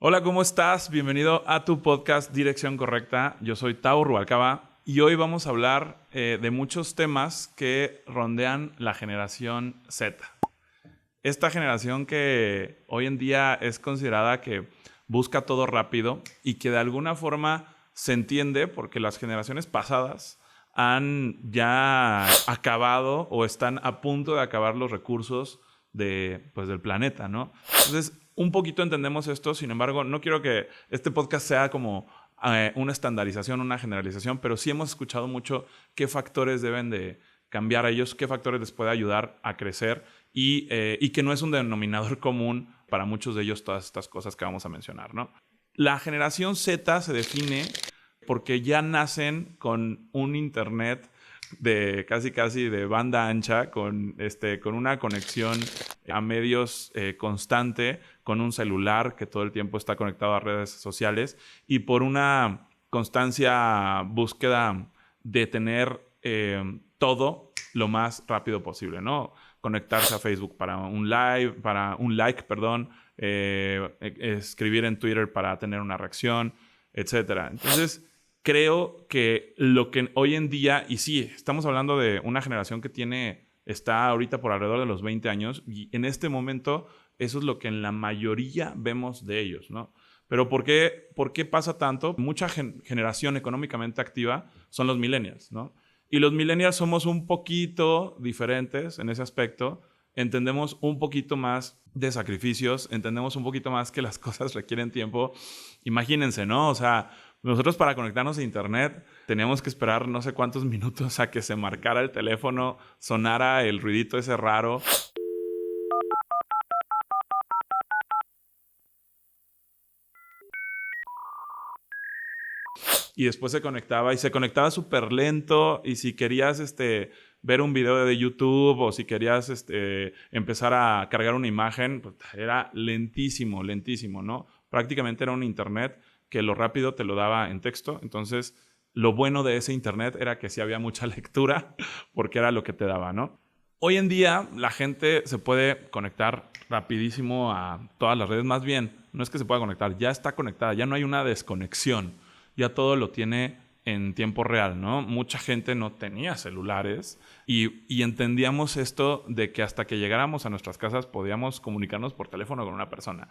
Hola, ¿cómo estás? Bienvenido a tu podcast Dirección Correcta. Yo soy Tao Rubalcaba y hoy vamos a hablar de muchos temas que rondean la generación Z. Esta generación que hoy en día es considerada que busca todo rápido y que de alguna forma se entiende porque las generaciones pasadas han ya acabado o están a punto de acabar los recursos del planeta, ¿no? Entonces, un poquito entendemos esto, sin embargo, no quiero que este podcast sea como una estandarización, una generalización, pero sí hemos escuchado mucho qué factores deben de cambiar a ellos, qué factores les puede ayudar a crecer y que no es un denominador común para muchos de ellos todas estas cosas que vamos a mencionar, ¿no? La generación Z se define porque ya nacen con un internet de casi de banda ancha, con una conexión a medios constante, con un celular que todo el tiempo está conectado a redes sociales y por una constancia búsqueda de tener todo lo más rápido posible, ¿no? Conectarse a Facebook para un like, escribir en Twitter para tener una reacción, etcétera. Entonces, creo que lo que hoy en día, y sí, estamos hablando de una generación que está ahorita por alrededor de los 20 años, y en este momento eso es lo que en la mayoría vemos de ellos, ¿no? Pero ¿por qué pasa tanto? Mucha generación económicamente activa son los millennials, ¿no? Y los millennials somos un poquito diferentes en ese aspecto. Entendemos un poquito más de sacrificios, entendemos un poquito más que las cosas requieren tiempo. Imagínense, ¿no? O sea, nosotros para conectarnos a internet teníamos que esperar no sé cuántos minutos a que se marcara el teléfono, sonara el ruidito ese raro. Y después se conectaba súper lento, y si querías ver un video de YouTube o si querías empezar a cargar una imagen, pues era lentísimo, ¿no? Prácticamente era un internet que lo rápido te lo daba en texto. Entonces, lo bueno de ese internet era que sí había mucha lectura porque era lo que te daba, ¿no? Hoy en día la gente se puede conectar rapidísimo a todas las redes. Más bien, no es que se pueda conectar, ya está conectada, ya no hay una desconexión. Ya todo lo tiene en tiempo real, ¿no? Mucha gente no tenía celulares y entendíamos esto de que hasta que llegáramos a nuestras casas podíamos comunicarnos por teléfono con una persona.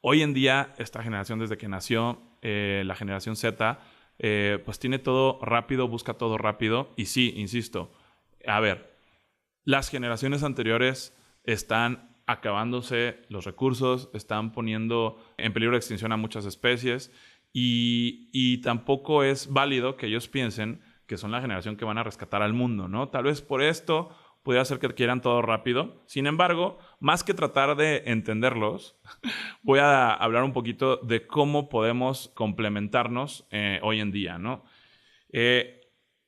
Hoy en día, esta generación, desde que nació la generación Z, pues tiene todo rápido, busca todo rápido. Y sí, insisto, a ver, las generaciones anteriores están acabándose los recursos, están poniendo en peligro de extinción a muchas especies. Y tampoco es válido que ellos piensen que son la generación que van a rescatar al mundo, ¿no? Tal vez por esto pudiera ser que quieran todo rápido. Sin embargo, más que tratar de entenderlos, voy a hablar un poquito de cómo podemos complementarnos hoy en día, ¿no?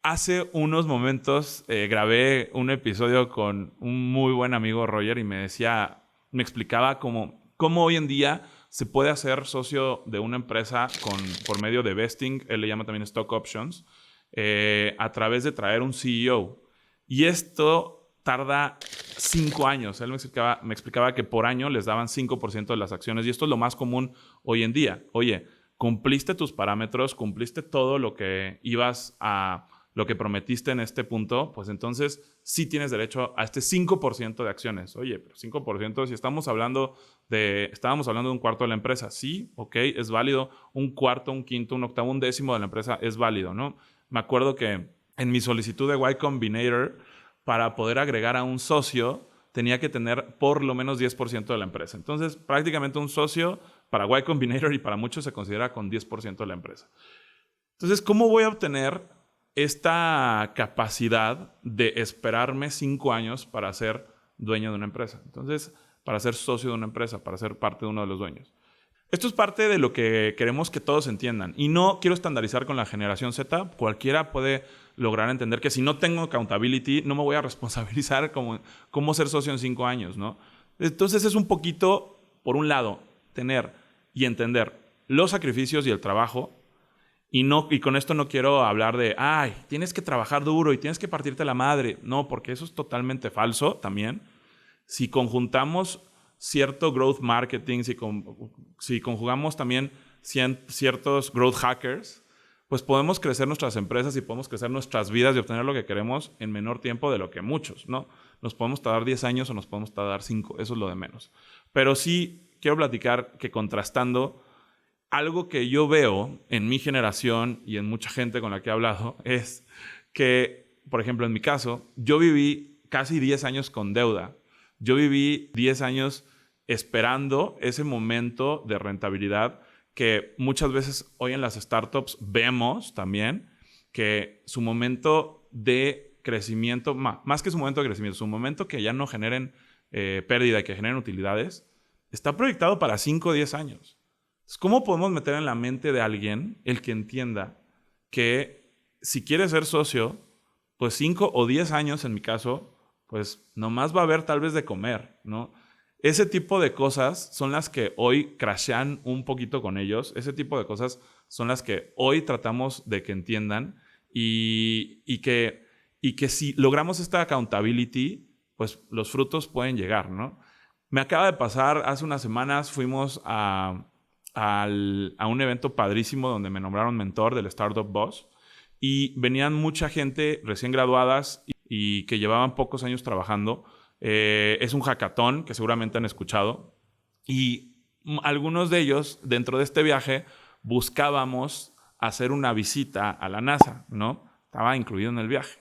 Hace unos momentos grabé un episodio con un muy buen amigo, Roger, y me explicaba cómo hoy en día se puede hacer socio de una empresa por medio de vesting, él le llama también stock options, a través de traer un CEO. Y esto tarda 5 años. Él me explicaba que por año les daban 5% de las acciones, y esto es lo más común hoy en día. Oye, cumpliste tus parámetros, cumpliste todo lo que lo que prometiste en este punto, pues entonces sí tienes derecho a este 5% de acciones. Oye, pero 5%, si estábamos hablando de un cuarto de la empresa, sí, ok, es válido. Un cuarto, un quinto, un octavo, un décimo de la empresa es válido, ¿no? Me acuerdo que en mi solicitud de Y Combinator, para poder agregar a un socio, tenía que tener por lo menos 10% de la empresa. Entonces, prácticamente un socio para Y Combinator y para muchos se considera con 10% de la empresa. Entonces, ¿cómo voy a obtener esta capacidad de esperarme 5 años para ser dueño de una empresa? Entonces, para ser socio de una empresa, para ser parte de uno de los dueños. Esto es parte de lo que queremos que todos entiendan. Y no quiero estandarizar con la generación Z. Cualquiera puede lograr entender que si no tengo accountability, no me voy a responsabilizar cómo ser socio en 5 años, ¿no? Entonces es un poquito, por un lado, tener y entender los sacrificios y el trabajo. Y con esto no quiero hablar de, tienes que trabajar duro y tienes que partirte la madre. No, porque eso es totalmente falso también. Si conjuntamos cierto growth marketing, si conjugamos también ciertos growth hackers, pues podemos crecer nuestras empresas y podemos crecer nuestras vidas y obtener lo que queremos en menor tiempo de lo que muchos, ¿no? Nos podemos tardar 10 años o nos podemos tardar 5, eso es lo de menos. Pero sí quiero platicar que contrastando, algo que yo veo en mi generación y en mucha gente con la que he hablado es que, por ejemplo, en mi caso, yo viví casi 10 años con deuda. Yo viví 10 años esperando ese momento de rentabilidad que muchas veces hoy en las startups vemos también que su momento de crecimiento, más que su momento de crecimiento, su momento que ya no generen pérdida, que generen utilidades, está proyectado para 5 o 10 años. Entonces, ¿cómo podemos meter en la mente de alguien el que entienda que si quiere ser socio, pues 5 o 10 años en mi caso, pues nomás va a haber tal vez de comer, ¿no? Ese tipo de cosas son las que hoy crashean un poquito con ellos. Ese tipo de cosas son las que hoy tratamos de que entiendan y que si logramos esta accountability, pues los frutos pueden llegar, ¿no? Me acaba de pasar, hace unas semanas fuimos a un evento padrísimo donde me nombraron mentor del Startup Boss y venían mucha gente recién graduadas y que llevaban pocos años trabajando. Es un hackathon que seguramente han escuchado y algunos de ellos dentro de este viaje buscábamos hacer una visita a la NASA, ¿no? Estaba incluido en el viaje,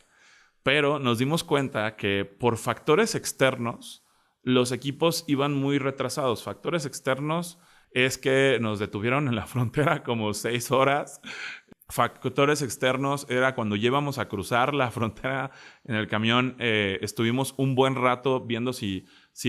pero nos dimos cuenta que por factores externos los equipos iban muy retrasados. Factores externos es que nos detuvieron en la frontera como 6 horas. Factores externos era cuando íbamos a cruzar la frontera en el camión, estuvimos un buen rato viendo si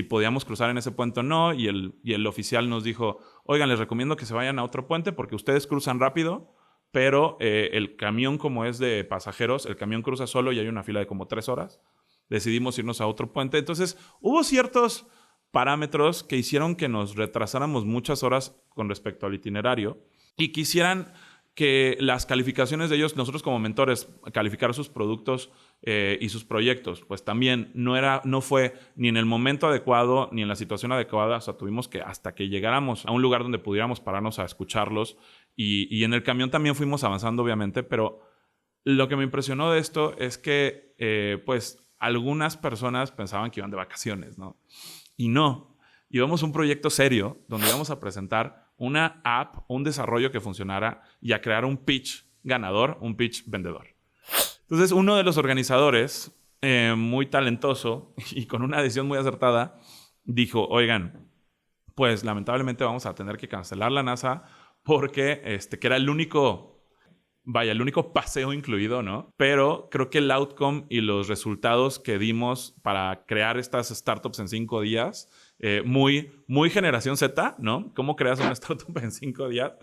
podíamos cruzar en ese puente o no, y el oficial nos dijo, oigan, les recomiendo que se vayan a otro puente porque ustedes cruzan rápido, pero el camión, como es de pasajeros, el camión cruza solo y hay una fila de como 3 horas. Decidimos irnos a otro puente. Entonces, hubo ciertos parámetros que hicieron que nos retrasáramos muchas horas con respecto al itinerario y quisieran que las calificaciones de ellos, nosotros como mentores, calificar sus productos y sus proyectos, pues también no fue ni en el momento adecuado ni en la situación adecuada. O sea, tuvimos que, hasta que llegáramos a un lugar donde pudiéramos pararnos a escucharlos y en el camión también fuimos avanzando, obviamente, pero lo que me impresionó de esto es que, pues, algunas personas pensaban que iban de vacaciones, ¿no? Y no, íbamos a un proyecto serio donde íbamos a presentar una app, un desarrollo que funcionara y a crear un pitch ganador, un pitch vendedor. Entonces, uno de los organizadores, muy talentoso y con una decisión muy acertada, dijo, oigan, pues lamentablemente vamos a tener que cancelar la NASA porque que era el único paseo incluido, ¿no? Pero creo que el outcome y los resultados que dimos para crear estas startups en 5 días, muy generación Z, ¿no? ¿Cómo creas una startup en 5 días?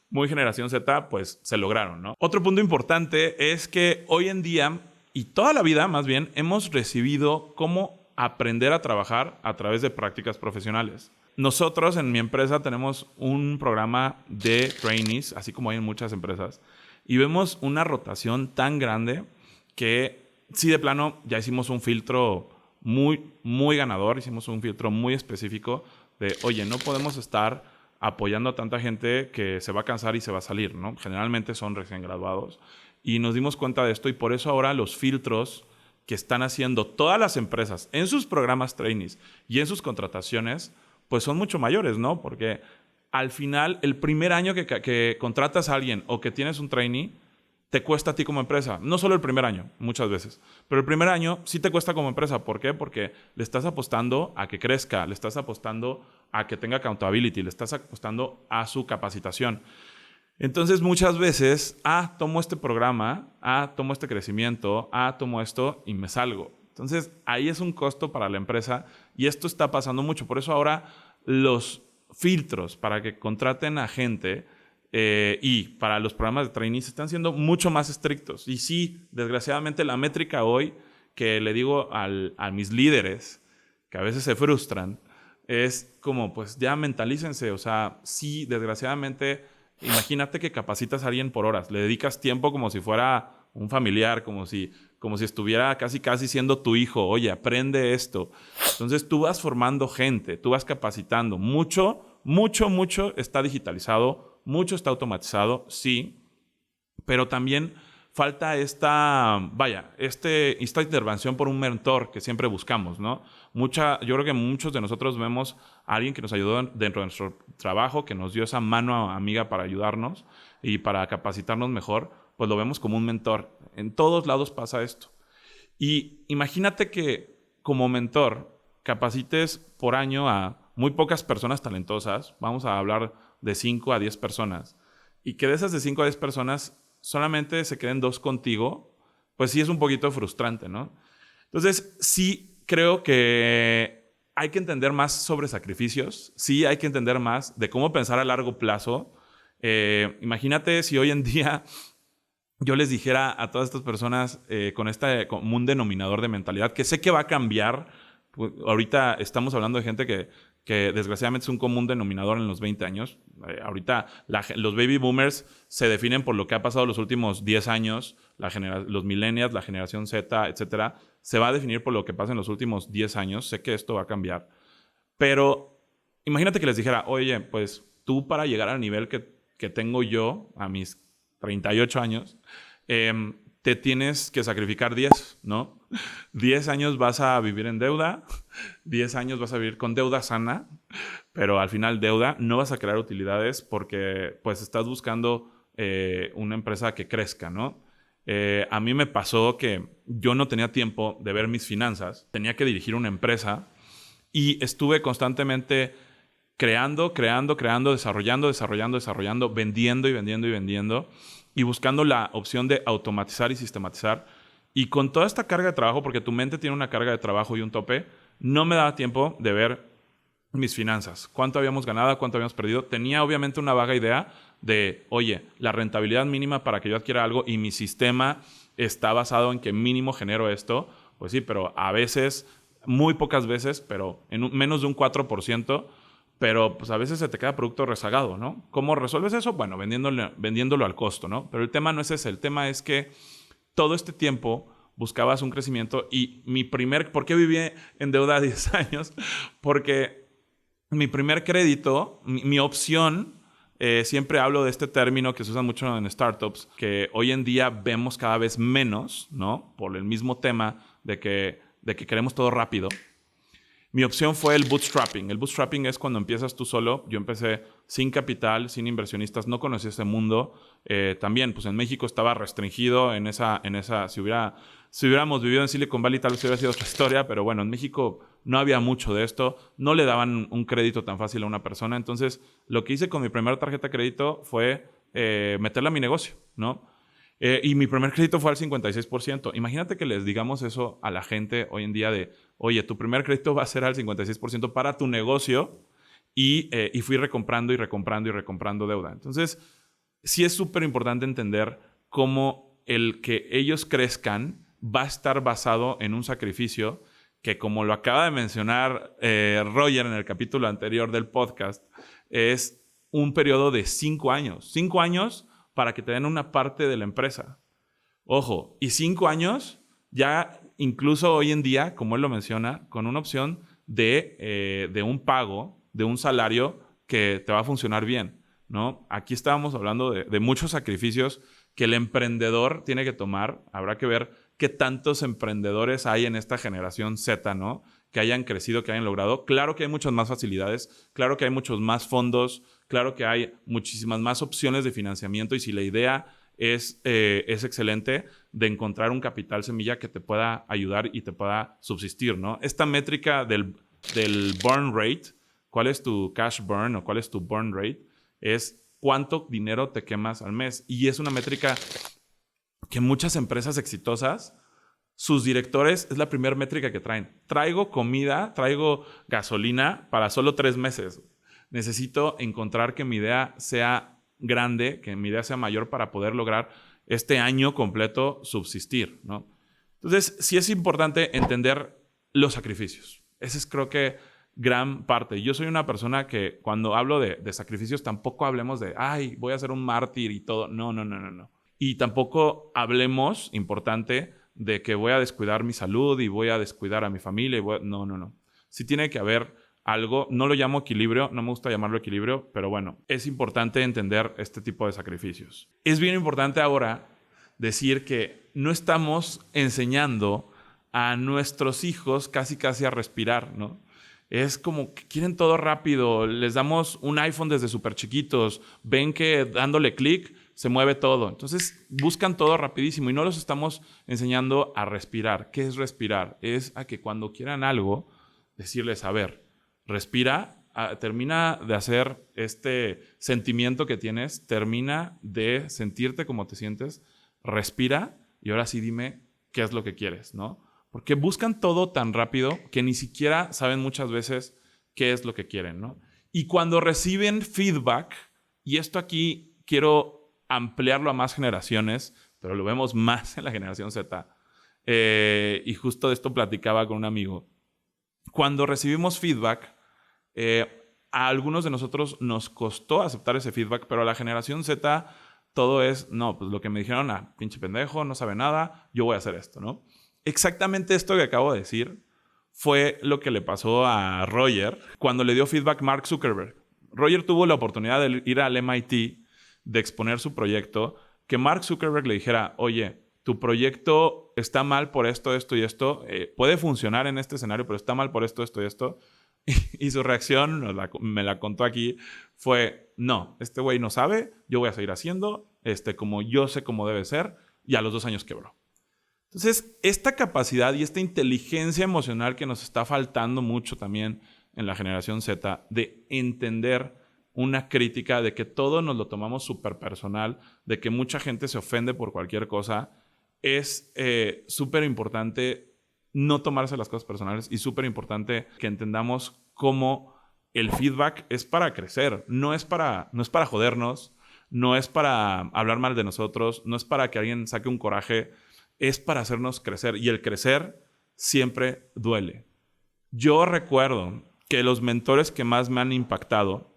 Muy generación Z, pues se lograron, ¿no? Otro punto importante es que hoy en día, y toda la vida más bien, hemos recibido cómo aprender a trabajar a través de prácticas profesionales. Nosotros en mi empresa tenemos un programa de trainees, así como hay en muchas empresas, y vemos una rotación tan grande que sí, de plano, ya hicimos un filtro muy ganador, hicimos un filtro muy específico de, oye, no podemos estar apoyando a tanta gente que se va a cansar y se va a salir, ¿no? Generalmente son recién graduados. Y nos dimos cuenta de esto y por eso ahora los filtros que están haciendo todas las empresas en sus programas trainees y en sus contrataciones, pues son mucho mayores, ¿no? Porque al final, el primer año que contratas a alguien o que tienes un trainee, te cuesta a ti como empresa. No solo el primer año, muchas veces. Pero el primer año sí te cuesta como empresa. ¿Por qué? Porque le estás apostando a que crezca, le estás apostando a que tenga accountability, le estás apostando a su capacitación. Entonces, muchas veces, tomo este programa, tomo este crecimiento, tomo esto y me salgo. Entonces, ahí es un costo para la empresa y esto está pasando mucho. Por eso ahora los filtros para que contraten a gente y para los programas de trainees están siendo mucho más estrictos. Y sí, desgraciadamente la métrica hoy que le digo a mis líderes, que a veces se frustran, es como, pues ya mentalícense. O sea, sí, desgraciadamente, imagínate que capacitas a alguien por horas, le dedicas tiempo como si fuera un familiar, como si como si estuviera casi siendo tu hijo. Oye, aprende esto. Entonces tú vas formando gente, tú vas capacitando. Mucho está digitalizado, mucho está automatizado, sí, pero también falta esta intervención por un mentor que siempre buscamos, ¿no? Yo creo que muchos de nosotros vemos a alguien que nos ayudó dentro de nuestro trabajo, que nos dio esa mano amiga para ayudarnos y para capacitarnos mejor, pues lo vemos como un mentor. En todos lados pasa esto. Y imagínate que como mentor capacites por año a muy pocas personas talentosas, vamos a hablar de 5 a 10 personas, y que de esas de 5 a 10 personas solamente se queden 2 contigo, pues sí es un poquito frustrante, ¿no? Entonces, sí creo que hay que entender más sobre sacrificios, sí hay que entender más de cómo pensar a largo plazo. Imagínate si hoy en día yo les dijera a todas estas personas con este común denominador de mentalidad, que sé que va a cambiar. Pues, ahorita estamos hablando de gente que desgraciadamente es un común denominador en los 20 años. Ahorita los baby boomers se definen por lo que ha pasado los últimos 10 años. Los millennials, la generación Z, etcétera, se va a definir por lo que pasa en los últimos 10 años. Sé que esto va a cambiar. Pero imagínate que les dijera, oye, pues tú para llegar al nivel que tengo yo a mis 38 años, te tienes que sacrificar 10, ¿no? 10 años vas a vivir en deuda, 10 años vas a vivir con deuda sana, pero al final deuda, no vas a crear utilidades porque pues estás buscando una empresa que crezca, ¿no? A mí me pasó que yo no tenía tiempo de ver mis finanzas, tenía que dirigir una empresa y estuve constantemente creando, desarrollando, vendiendo y buscando la opción de automatizar y sistematizar. Y con toda esta carga de trabajo, porque tu mente tiene una carga de trabajo y un tope, no me daba tiempo de ver mis finanzas. ¿Cuánto habíamos ganado? ¿Cuánto habíamos perdido? Tenía obviamente una vaga idea de, oye, la rentabilidad mínima para que yo adquiera algo y mi sistema está basado en que mínimo genero esto. Pues sí, pero a veces, muy pocas veces, pero en menos de un 4%, pero pues a veces se te queda producto rezagado, ¿no? ¿Cómo resuelves eso? Bueno, vendiéndolo al costo, ¿no? Pero el tema no es ese. El tema es que todo este tiempo buscabas un crecimiento y ¿por qué viví en deuda a 10 años? Porque mi primer crédito, mi opción, siempre hablo de este término que se usa mucho en startups, que hoy en día vemos cada vez menos, ¿no? Por el mismo tema de que queremos todo rápido. Mi opción fue el bootstrapping. El bootstrapping es cuando empiezas tú solo. Yo empecé sin capital, sin inversionistas, no conocía ese mundo. También, pues en México estaba restringido en esa si hubiéramos vivido en Silicon Valley tal vez hubiera sido otra historia, pero bueno, en México no había mucho de esto. No le daban un crédito tan fácil a una persona. Entonces, lo que hice con mi primera tarjeta de crédito fue meterla a mi negocio, ¿no? Y mi primer crédito fue al 56%. Imagínate que les digamos eso a la gente hoy en día de, oye, tu primer crédito va a ser al 56% para tu negocio y fui recomprando deuda. Entonces, sí es súper importante entender cómo el que ellos crezcan va a estar basado en un sacrificio que, como lo acaba de mencionar Roger en el capítulo anterior del podcast, es un periodo de 5 años. 5 años para que te den una parte de la empresa. Ojo, y 5 años ya incluso hoy en día, como él lo menciona, con una opción de un pago, de un salario que te va a funcionar bien, ¿no? Aquí estábamos hablando de muchos sacrificios que el emprendedor tiene que tomar. Habrá que ver qué tantos emprendedores hay en esta generación Z, ¿no? Que hayan crecido, que hayan logrado. Claro que hay muchas más facilidades, claro que hay muchos más fondos, claro que hay muchísimas más opciones de financiamiento y si la idea es excelente de encontrar un capital semilla que te pueda ayudar y te pueda subsistir, ¿no? Esta métrica del burn rate, ¿cuál es tu cash burn o cuál es tu burn rate? Es cuánto dinero te quemas al mes. Y es una métrica que muchas empresas exitosas, sus directores, es la primera métrica que traen. Traigo comida, traigo gasolina para solo 3 meses. Necesito encontrar que mi idea sea grande, que mi idea sea mayor para poder lograr este año completo subsistir, ¿no? Entonces, sí es importante entender los sacrificios. Ese es, creo que, gran parte. Yo soy una persona que cuando hablo de sacrificios tampoco hablemos de, ay, voy a ser un mártir y todo. No. Y tampoco hablemos, importante, de que voy a descuidar mi salud y voy a descuidar a mi familia. No. Sí tiene que haber algo, no lo llamo equilibrio, no me gusta llamarlo equilibrio, pero bueno, es importante entender este tipo de sacrificios. Es bien importante ahora decir que no estamos enseñando a nuestros hijos casi a respirar, ¿no? Es como que quieren todo rápido, les damos un iPhone desde súper chiquitos, ven que dándole clic se mueve todo. Entonces buscan todo rapidísimo y no los estamos enseñando a respirar. ¿Qué es respirar? Es a que cuando quieran algo, decirles, a ver, respira, termina de hacer este sentimiento que tienes, termina de sentirte como te sientes, respira y ahora sí dime qué es lo que quieres, ¿no? Porque buscan todo tan rápido que ni siquiera saben muchas veces qué es lo que quieren, ¿no? Y cuando reciben feedback, y esto aquí quiero ampliarlo a más generaciones, pero lo vemos más en la generación Z, y justo de esto platicaba con un amigo. Cuando recibimos feedback, a algunos de nosotros nos costó aceptar ese feedback, pero a la generación Z todo es, no, pues lo que me dijeron, pinche pendejo, no sabe nada, yo voy a hacer esto, ¿no? Exactamente esto que acabo de decir fue lo que le pasó a Roger cuando le dio feedback Mark Zuckerberg. Roger tuvo la oportunidad de ir al MIT, de exponer su proyecto, que Mark Zuckerberg le dijera, oye, tu proyecto está mal por esto, esto y esto, puede funcionar en este escenario, pero está mal por esto, esto y esto. Y su reacción, me la contó aquí, fue, no, este güey no sabe, yo voy a seguir haciendo, como yo sé cómo debe ser, y a los 2 años quebró. Entonces, esta capacidad y esta inteligencia emocional que nos está faltando mucho también en la generación Z, de entender una crítica, de que todo nos lo tomamos súper personal, de que mucha gente se ofende por cualquier cosa, es súper importante no tomarse las cosas personales y súper importante que entendamos cómo el feedback es para crecer, no es para jodernos, no es para hablar mal de nosotros, no es para que alguien saque un coraje, es para hacernos crecer. Y el crecer siempre duele. Yo recuerdo que los mentores que más me han impactado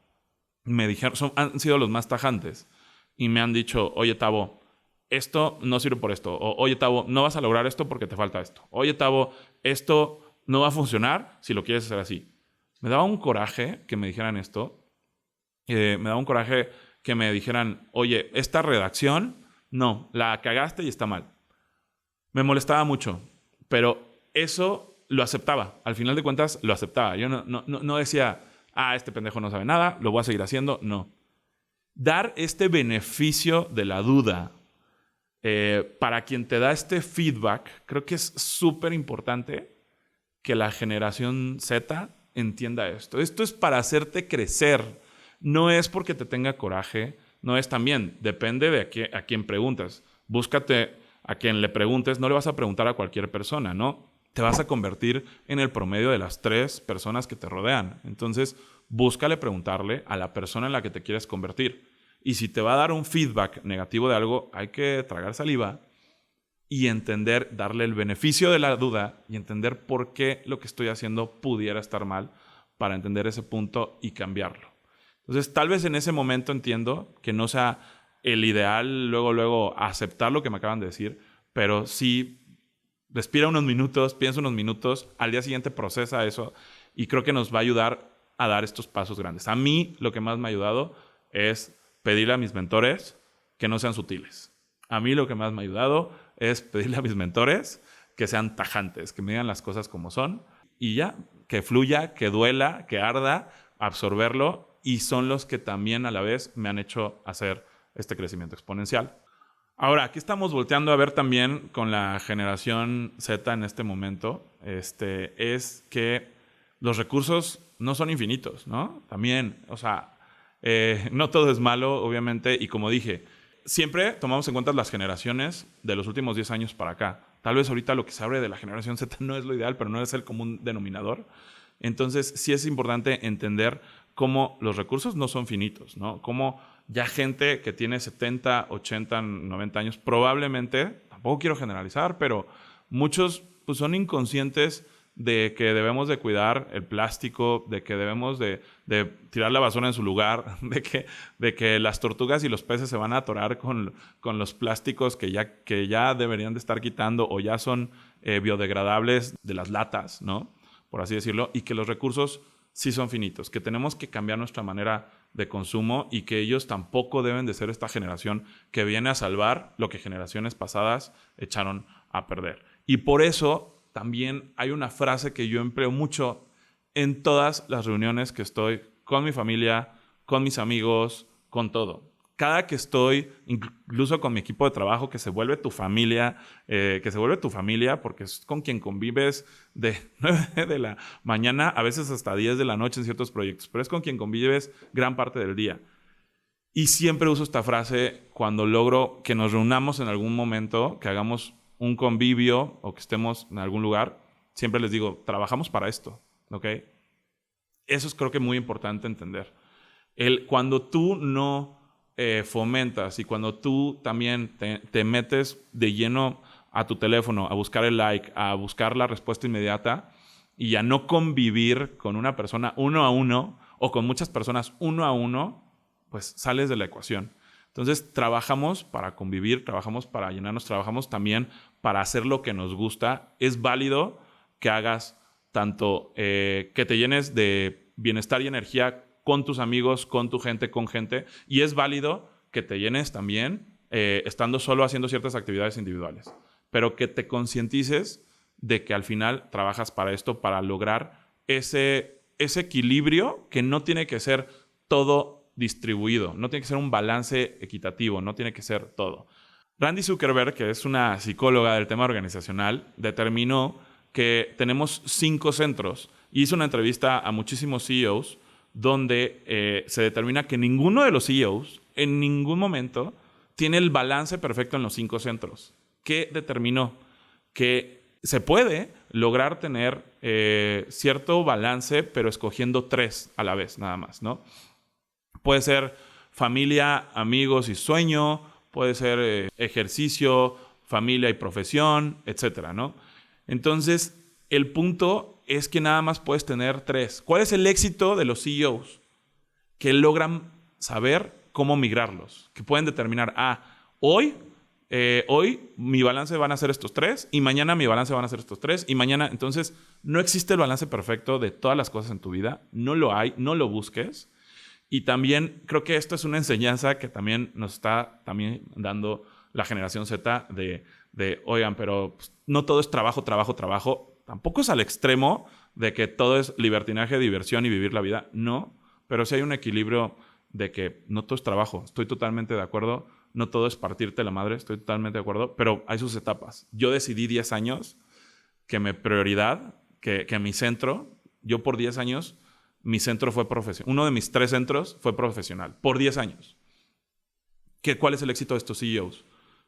me dijeron, han sido los más tajantes. Y me han dicho, oye, Tavo, esto no sirve por esto. O, oye, Tavo, no vas a lograr esto porque te falta esto. Oye, Tavo, esto no va a funcionar si lo quieres hacer así. Me daba un coraje que me dijeran esto. Me daba un coraje que me dijeran, oye, esta redacción, no, la cagaste y está mal. Me molestaba mucho, pero eso lo aceptaba. Al final de cuentas, lo aceptaba. Yo no decía, este pendejo no sabe nada, lo voy a seguir haciendo. No. Dar este beneficio de la duda para quien te da este feedback, creo que es súper importante que la generación Z entienda esto. Esto es para hacerte crecer. No es porque te tenga coraje, no es también, depende de a quién preguntas. Búscate a quien le preguntes, no le vas a preguntar a cualquier persona, ¿no? Te vas a convertir en el promedio de las 3 personas que te rodean. Entonces, búscale preguntarle a la persona en la que te quieres convertir. Y si te va a dar un feedback negativo de algo, hay que tragar saliva y entender, darle el beneficio de la duda y entender por qué lo que estoy haciendo pudiera estar mal para entender ese punto y cambiarlo. Entonces, tal vez en ese momento entiendo que no sea el ideal luego aceptar lo que me acaban de decir, pero sí respira unos minutos, piensa unos minutos, al día siguiente procesa eso y creo que nos va a ayudar a dar estos pasos grandes. A mí lo que más me ha ayudado es pedirle a mis mentores que no sean sutiles. A mí lo que más me ha ayudado es pedirle a mis mentores que sean tajantes, que me digan las cosas como son y ya, que fluya, que duela, que arda, absorberlo, y son los que también a la vez me han hecho hacer este crecimiento exponencial. Ahora, aquí estamos volteando a ver también con la generación Z en este momento, es que los recursos no son infinitos, ¿no? También, o sea, no todo es malo, obviamente, y como dije, siempre tomamos en cuenta las generaciones de los últimos 10 años para acá. Tal vez ahorita lo que se abre de la generación Z no es lo ideal, pero no es el común denominador. Entonces, sí es importante entender cómo los recursos no son finitos, ¿no? Cómo ya gente que tiene 70, 80, 90 años, probablemente, tampoco quiero generalizar, pero muchos pues, son inconscientes de que debemos de cuidar el plástico, de que debemos de tirar la basura en su lugar, de que las tortugas y los peces se van a atorar con los plásticos que ya deberían de estar quitando o ya son biodegradables de las latas, ¿no? Por así decirlo, y que los recursos sí son finitos, que tenemos que cambiar nuestra manera de consumo y que ellos tampoco deben de ser esta generación que viene a salvar lo que generaciones pasadas echaron a perder. Y por eso también hay una frase que yo empleo mucho en todas las reuniones que estoy con mi familia, con mis amigos, con todo. Cada que estoy, incluso con mi equipo de trabajo, que se vuelve tu familia, porque es con quien convives de 9 de la mañana, a veces hasta 10 de la noche en ciertos proyectos, pero es con quien convives gran parte del día. Y siempre uso esta frase cuando logro que nos reunamos en algún momento, que hagamos un convivio o que estemos en algún lugar, siempre les digo, trabajamos para esto, ¿ok? Eso es creo que muy importante entender. Cuando tú no fomentas y cuando tú también te metes de lleno a tu teléfono, a buscar el like, a buscar la respuesta inmediata y a no convivir con una persona uno a uno o con muchas personas uno a uno, pues sales de la ecuación. Entonces, trabajamos para convivir, trabajamos para llenarnos, trabajamos también para hacer lo que nos gusta. Es válido que hagas tanto que te llenes de bienestar y energía con tus amigos, con tu gente, con gente. Y es válido que te llenes también estando solo haciendo ciertas actividades individuales. Pero que te concientices de que al final trabajas para esto, para lograr ese equilibrio que no tiene que ser todo distribuido, no tiene que ser un balance equitativo, no tiene que ser todo. Randy Zuckerberg, que es una psicóloga del tema organizacional, determinó que tenemos 5 centros y hizo una entrevista a muchísimos CEOs donde se determina que ninguno de los CEOs en ningún momento tiene el balance perfecto en los 5 centros. ¿Qué determinó? Que se puede lograr tener cierto balance, pero escogiendo 3 a la vez, nada más, ¿no? Puede ser familia, amigos y sueño, puede ser ejercicio, familia y profesión, etcétera, ¿no? Entonces, el punto es que nada más puedes tener 3. ¿Cuál es el éxito de los CEOs? Que logran saber cómo migrarlos, que pueden determinar, hoy mi balance van a ser estos 3 y mañana mi balance van a ser estos 3 y mañana. Entonces, no existe el balance perfecto de todas las cosas en tu vida. No lo hay, no lo busques. Y también creo que esto es una enseñanza que también nos está también dando la generación Z de oigan, pero pues, no todo es trabajo, trabajo, trabajo. Tampoco es al extremo de que todo es libertinaje, diversión y vivir la vida. No, pero sí hay un equilibrio de que no todo es trabajo. Estoy totalmente de acuerdo. No todo es partirte la madre. Estoy totalmente de acuerdo. Pero hay sus etapas. Yo decidí 10 años que mi prioridad, que mi centro, yo por 10 años... mi centro fue profesional. Uno de mis 3 centros fue profesional. Por 10 años. ¿Cuál es el éxito de estos CEOs?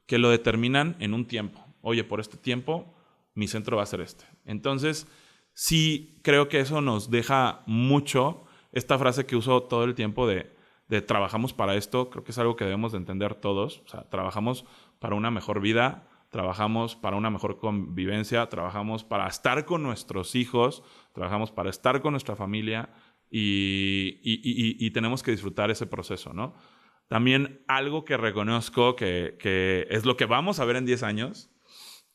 Que lo determinan en un tiempo. Oye, por este tiempo, mi centro va a ser este. Entonces, sí creo que eso nos deja mucho. Esta frase que uso todo el tiempo de trabajamos para esto, creo que es algo que debemos de entender todos. O sea, trabajamos para una mejor vida, trabajamos para una mejor convivencia, trabajamos para estar con nuestros hijos, trabajamos para estar con nuestra familia y tenemos que disfrutar ese proceso, ¿no? También algo que reconozco que es lo que vamos a ver en 10 años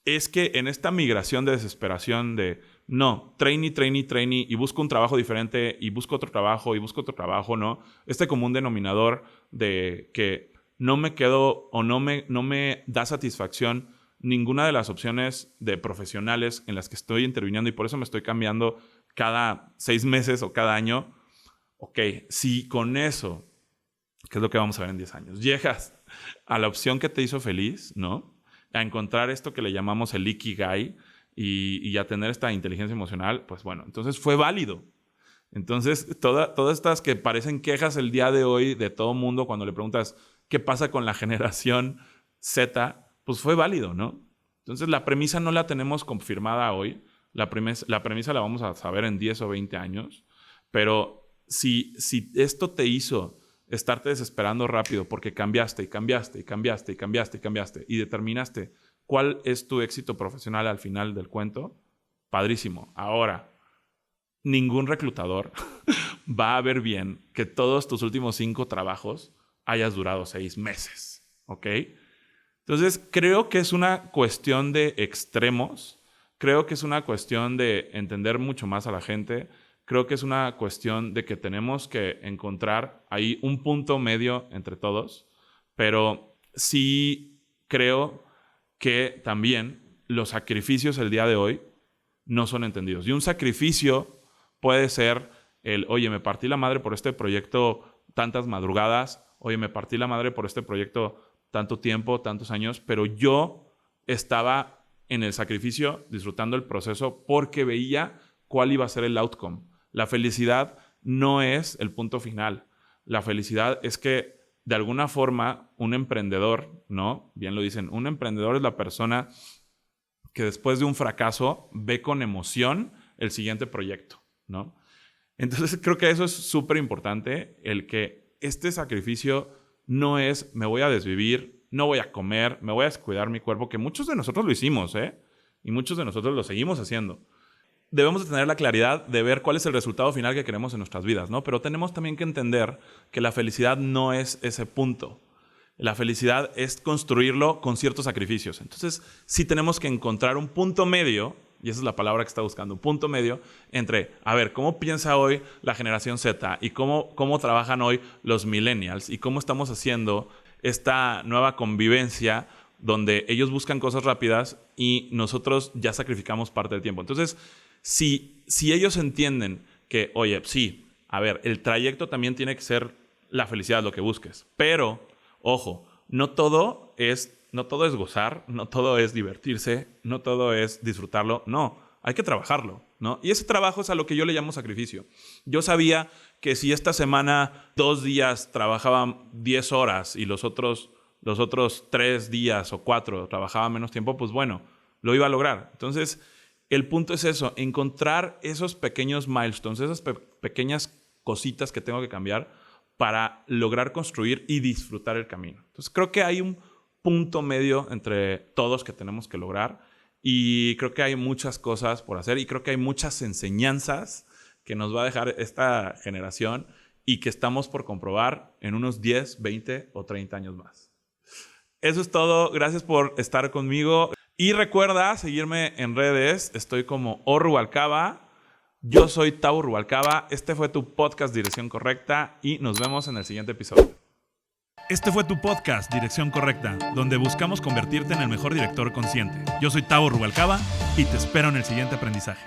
es que en esta migración de desesperación de no, trainee, y busco un trabajo diferente y busco otro trabajo, ¿no? Este común denominador de que no me quedo o no me da satisfacción ninguna de las opciones de profesionales en las que estoy interviniendo y por eso me estoy cambiando cada 6 meses o cada año. Ok, si con eso, que es lo que vamos a ver en 10 años, llegas a la opción que te hizo feliz, ¿no? A encontrar esto que le llamamos el Ikigai y a tener esta inteligencia emocional, pues bueno, entonces fue válido. Entonces, todas estas que parecen quejas el día de hoy de todo mundo cuando le preguntas qué pasa con la generación Z, pues fue válido, ¿no? Entonces, la premisa no la tenemos confirmada hoy. La premisa la vamos a saber en 10 o 20 años. Pero si esto te hizo estarte desesperando rápido porque cambiaste y determinaste cuál es tu éxito profesional al final del cuento, Padrísimo. Ahora, ningún reclutador va a ver bien que todos tus últimos 5 trabajos hayas durado 6 meses, ¿ok? Entonces, creo que es una cuestión de extremos. Creo que es una cuestión de entender mucho más a la gente. Creo que es una cuestión de que tenemos que encontrar ahí un punto medio entre todos. Pero sí creo que también los sacrificios el día de hoy no son entendidos. Y un sacrificio puede ser oye, me partí la madre por este proyecto tantas madrugadas. Oye, me partí la madre por este proyecto tanto tiempo, tantos años. Pero yo estaba en el sacrificio, disfrutando el proceso, porque veía cuál iba a ser el outcome. La felicidad no es el punto final. La felicidad es que, de alguna forma, un emprendedor, ¿no? Bien lo dicen, un emprendedor es la persona que después de un fracaso ve con emoción el siguiente proyecto, ¿no? Entonces creo que eso es súper importante, el que este sacrificio no es me voy a desvivir, no voy a comer, me voy a descuidar mi cuerpo, que muchos de nosotros lo hicimos, y muchos de nosotros lo seguimos haciendo. Debemos de tener la claridad de ver cuál es el resultado final que queremos en nuestras vidas, ¿no? Pero tenemos también que entender que la felicidad no es ese punto. La felicidad es construirlo con ciertos sacrificios. Entonces, sí tenemos que encontrar un punto medio, y esa es la palabra que está buscando, un punto medio entre, a ver, cómo piensa hoy la generación Z y cómo trabajan hoy los millennials y cómo estamos haciendo esta nueva convivencia donde ellos buscan cosas rápidas y nosotros ya sacrificamos parte del tiempo. Entonces, si ellos entienden que, oye, sí, a ver, el trayecto también tiene que ser la felicidad, lo que busques, pero ojo, no todo es gozar, no todo es divertirse, no todo es disfrutarlo. No, hay que trabajarlo, ¿no? Y ese trabajo es a lo que yo le llamo sacrificio. Yo sabía que si esta semana 2 días trabajaba 10 horas y los otros 3 días o 4 trabajaba menos tiempo, pues bueno, lo iba a lograr. Entonces, el punto es eso, encontrar esos pequeños milestones, esas pequeñas cositas que tengo que cambiar para lograr construir y disfrutar el camino. Entonces creo que hay un punto medio entre todos que tenemos que lograr y creo que hay muchas cosas por hacer y creo que hay muchas enseñanzas que nos va a dejar esta generación y que estamos por comprobar en unos 10, 20 o 30 años más. Eso es todo. Gracias por estar conmigo. Y recuerda seguirme en redes. Estoy como Rubalcaba. Yo soy Tavo Rubalcaba. Este fue tu podcast Dirección Correcta y nos vemos en el siguiente episodio. Este fue tu podcast Dirección Correcta, donde buscamos convertirte en el mejor director consciente. Yo soy Tavo Rubalcaba y te espero en el siguiente aprendizaje.